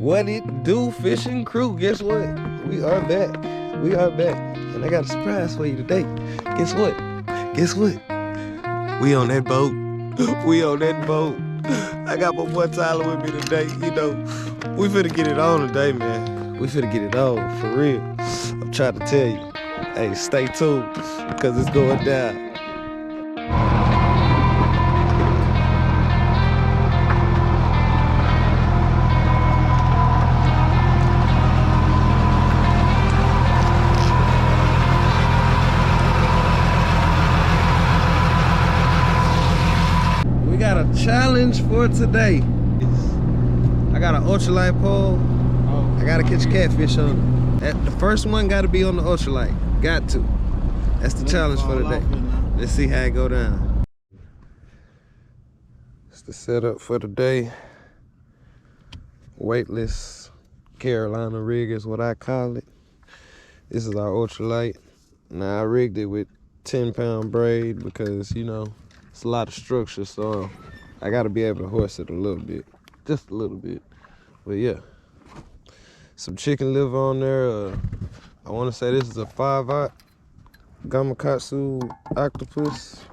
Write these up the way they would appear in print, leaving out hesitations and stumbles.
What it do, fishing crew? Guess what? We are back. We are back. And I got a surprise for you today. Guess what? Guess what? We on that boat. We on that boat. I got my boy Tyler with me today. You know, we finna get it on today, man. We finna get it on, for real. I'm trying to tell you. Hey, stay tuned, because it's going down. We got a challenge for today. I got an ultralight pole. I gotta catch catfish on it. The first one gotta be on the ultralight. Got to. That's the challenge for today. Let's see how it go down. It's the setup for today. Weightless Carolina rig is what I call it. This is our ultralight. Now I rigged it with 10-pound braid because, you know, it's a lot of structure, so I gotta be able to horse it a little bit. Just a little bit. But yeah. Some chicken liver on there. I want to say this is a 5/0 Gamakatsu octopus.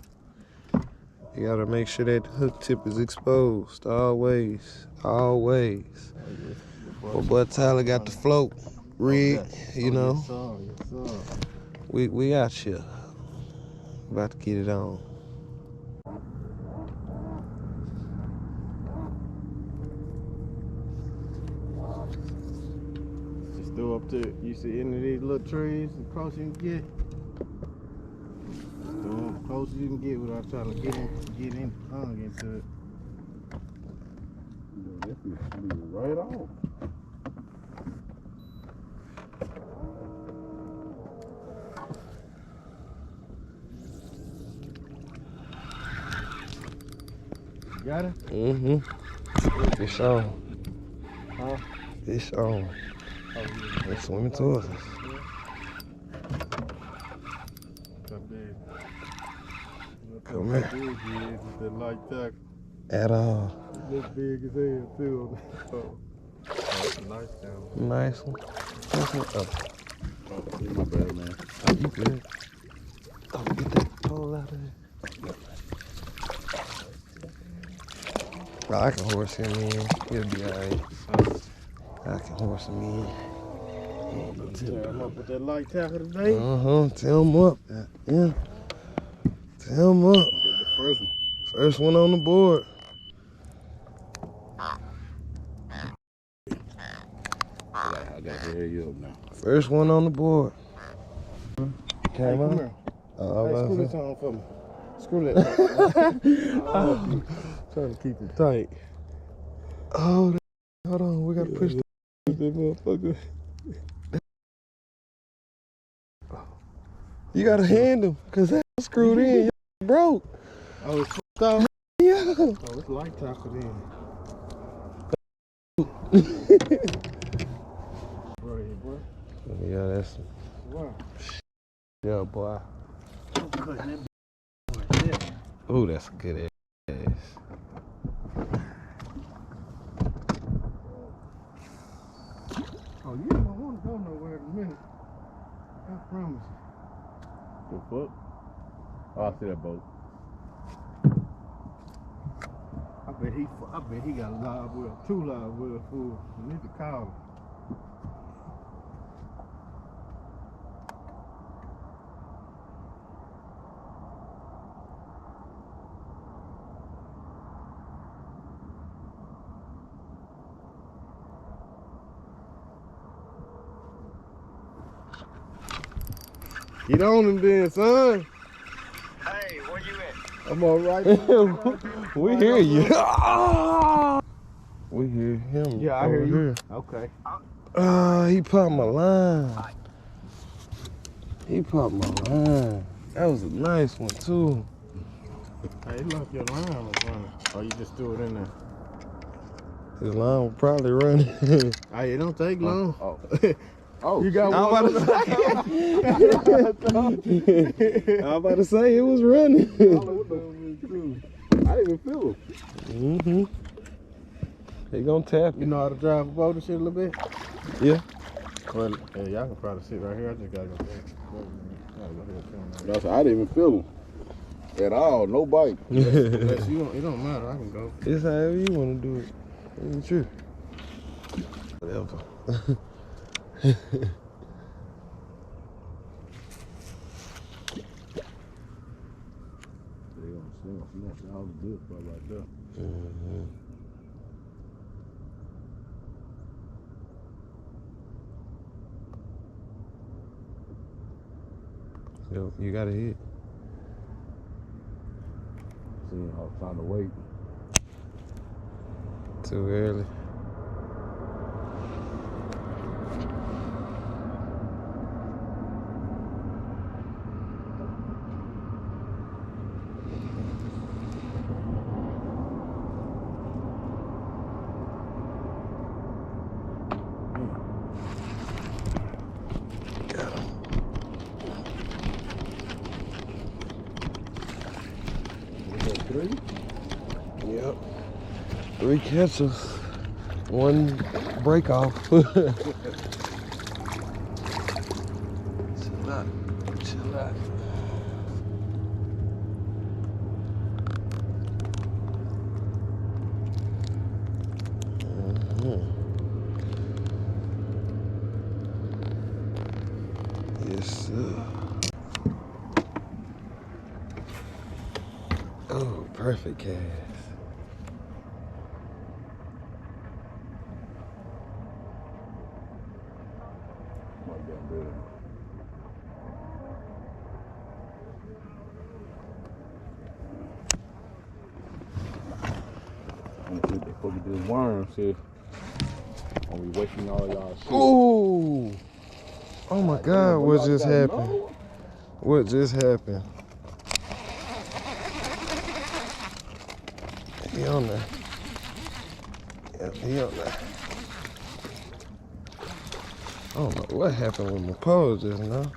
You gotta make sure that the hook tip is exposed. Always. Always. My boy Tyler got the float rig, you know. We out here. About to get it on. Go up to, you see any of these little trees, as close you can get. Just go as close as you can get without trying to get hung into it. This is right off. Got it? Mm-hmm. Fish on. Huh? Fish on. They're swimming towards us. Come here. At all. This big as hell too. That's a nice one. Nice one. Oh, my bad, man. Oh, you good? Oh, get that pole out of there. Oh, I can horse him in. He'll be alright. I can horse him in. Tear him up with that light tackle today. Tell him up. Yeah. Tell him up. The first one. First one on the board. I got to hear you up now. First one on the board. Hey, come here. Hey, screw this on for me. Screw that. Trying to keep it tight. Oh, hold on. We got to push that motherfucker. You got to hand him, because that's screwed in. You broke. Oh, it's fucked up? Yeah. Oh, it's light tackled in. Bro. Yeah, that's... Wow. Yeah, boy. Ooh, that's a good ass. Oh, you don't want to go nowhere in a minute. I promise you. The fuck? Oh, I see that boat. I bet he got a live well, 2 live well full. You need to call him. Get on him then, son. Hey, where you at? I'm all right. We hear you. We hear him. Yeah, I hear you. Here. Okay. He popped my line. He popped my line. That was a nice one, too. Hey, look, your line was running. Oh, you just threw it in there. His line was probably running. Hey, it don't take long. Oh, you got I one. was about to say it was running. I didn't even feel it. He gonna tap You you. know how to drive a boat and shit a little bit? Yeah. Well, yeah, y'all can probably sit right here. I just gotta go back. That's I didn't even feel him at all. No bite. Unless you don't, it don't matter. I can go. It's however you wanna do it. Ain't true. Whatever. They gonna snap all the good stuff right there. Mm-hmm. Yo, you gotta hit. Seeing how trying to wait. Too early. Got him. Three? Yep. 3 catches. 1 break off. Chill out. Chill out. Yes, sir. Oh, perfect cast. Like that, really. I'm gonna see what this worm shit. Are we wasting all y'all shit? Ooh! Oh my God, Damn, what y'all just got happened? no? What just happened? He on there. Yep, he on there. I don't know what happened with my pole just now.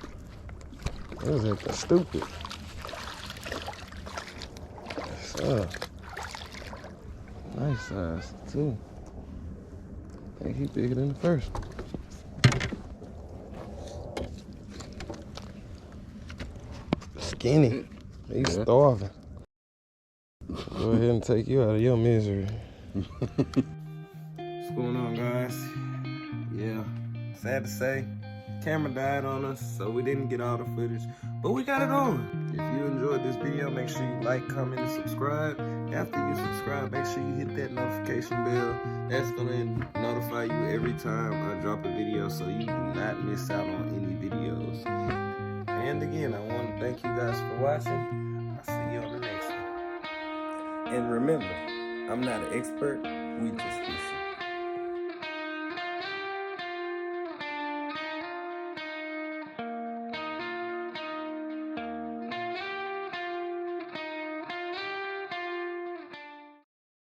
It was acting stupid. Yes, sir. Nice size, too. I think he bigger than the first one. Skinny. He's starving. Go ahead and take you out of your misery. What's going on, guys? Yeah, sad to say, camera died on us, so we didn't get all the footage, but we got it on. If you enjoyed this video, make sure you like, comment, and subscribe. After you subscribe, make sure you hit that notification bell. That's gonna notify you every time I drop a video, so you do not miss out on any videos. And again, I want to thank you guys for watching. I'll see you on the next one. And remember, I'm not an expert, we just research.